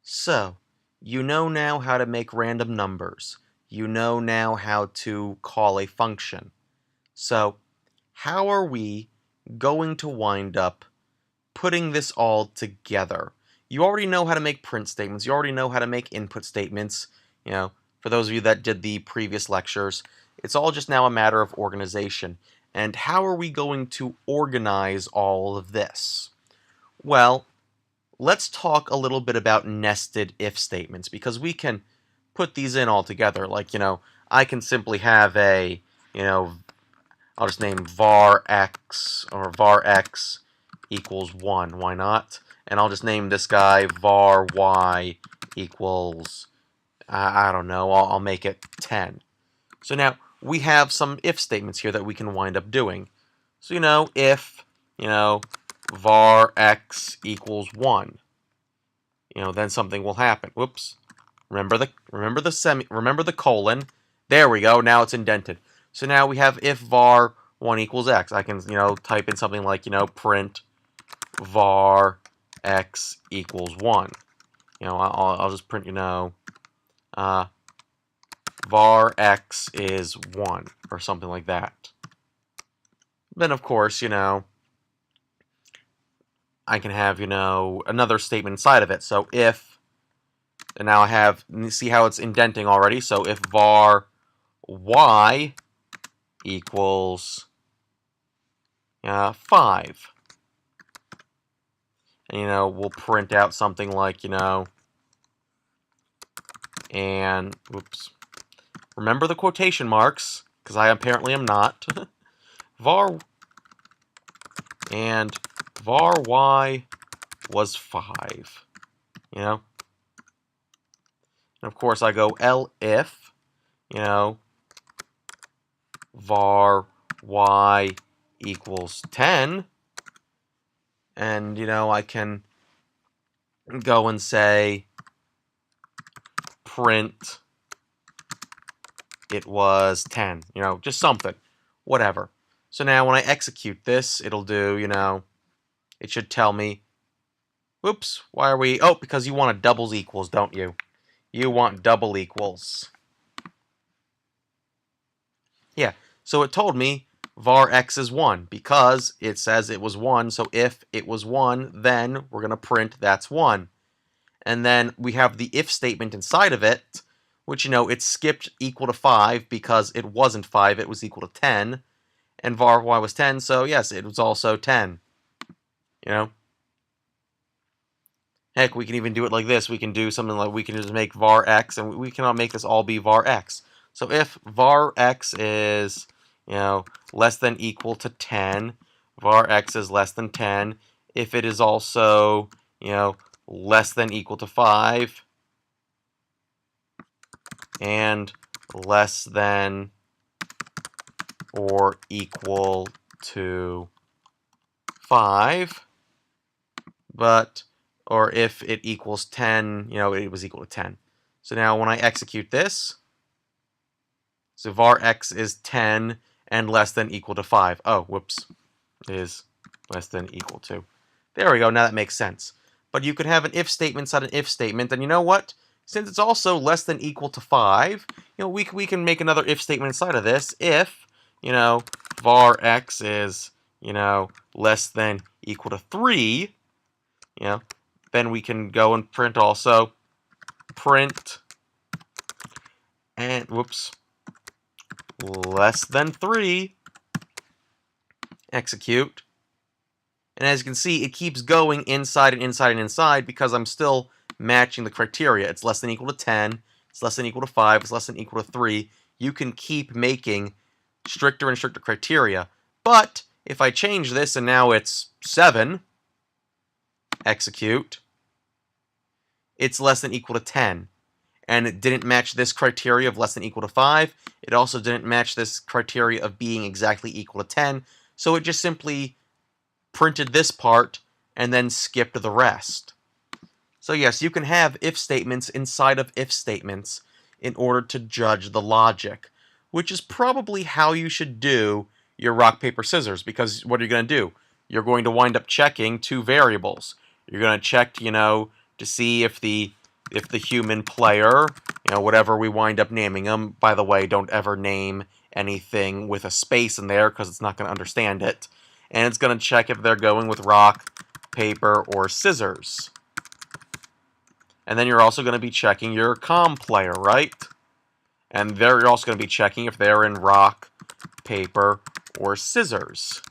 So, you know now how to make random numbers. You know now how to call a function. So, how are we going to wind up putting this all together? You already know how to make print statements. You already know how to make input statements. For those of you that did the previous lectures, it's all just now a matter of organization. And how are we going to organize all of this? Well, let's talk a little bit about nested if statements, because we can put these in all together. I can simply have I'll just name var x, or var x equals 1. Why not? And I'll just name this guy var y equals, I don't know, I'll make it 10. So now we have some if statements here that we can wind up doing. So, if, var x equals 1, then something will happen. Whoops. Remember the colon. There we go. Now it's indented. So now we have if var 1 equals x. I can, type in something like, print var x equals 1. I'll just print, var x is 1, or something like that. Then, of course, I can have, another statement inside of it. So if, and now I have, see how it's indenting already. So if var y equals 5, and we'll print out something like, and whoops, remember the quotation marks, because I apparently am not. var and var y was 5. And of course I go elif, var y equals 10, and I can go and say print it was 10, just something, whatever. So now when I execute this, it'll do, it should tell me, whoops, why are we, oh, because you want a doubles equals, don't you? You want double equals. Yeah, so it told me var x is 1 because it says it was 1, so if it was 1, then we're going to print that's 1. And then we have the if statement inside of it, which, it skipped equal to 5 because it wasn't 5, it was equal to 10. And var y was 10, so yes, it was also 10. Heck, we can even do it like this. We can do something like, we can just make var x, and we cannot make this all be var x. So if var x is, less than equal to 10, var x is less than 10. If it is also, less than equal to 5, and less than or equal to 5, or if it equals 10, it was equal to 10. So now when I execute this, so var x is 10 and less than equal to 5. Oh, whoops, is less than equal to. There we go, now that makes sense. But you could have an if statement inside an if statement, and you know what? Since it's also less than equal to 5, we can make another if statement inside of this. If, var x is, less than equal to 3, then we can go and print also print and whoops, less than 3, execute. And as you can see, it keeps going inside and inside and inside because I'm still matching the criteria. It's less than equal to 10, it's less than equal to 5, it's less than equal to 3. You can keep making stricter and stricter criteria. But if I change this and now it's 7, execute, it's less than equal to 10. And it didn't match this criteria of less than equal to 5. It also didn't match this criteria of being exactly equal to 10. So it just simply printed this part and then skipped the rest. So yes, you can have if statements inside of if statements in order to judge the logic, which is probably how you should do your rock, paper, scissors, because what are you going to do? You're going to wind up checking two variables. You're going to check, to see if the if the human player, whatever we wind up naming them, by the way, don't ever name anything with a space in there because it's not going to understand it. And it's going to check if they're going with rock, paper, or scissors. And then you're also going to be checking your com player, right? And you're also going to be checking if they're in rock, paper, or scissors.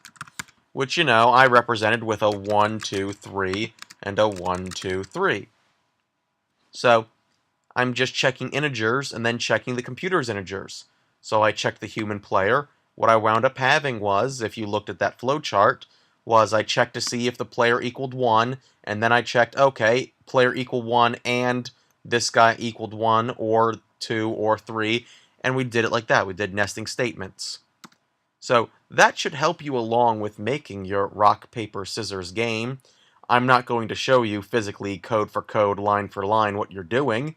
Which, I represented with a 1, 2, 3, and a 1, 2, 3. So, I'm just checking integers and then checking the computer's integers. So I checked the human player. What I wound up having was, if you looked at that flowchart, was I checked to see if the player equaled 1, and then I checked, okay, player equal 1 and this guy equaled 1 or 2 or 3, and we did it like that. We did nesting statements. So that should help you along with making your rock, paper, scissors game. I'm not going to show you physically, code for code, line for line, what you're doing,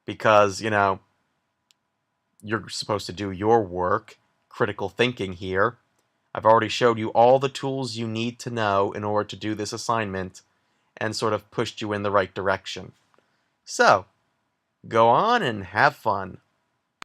because, you're supposed to do your work, critical thinking here. I've already showed you all the tools you need to know in order to do this assignment and sort of pushed you in the right direction. So, go on and have fun.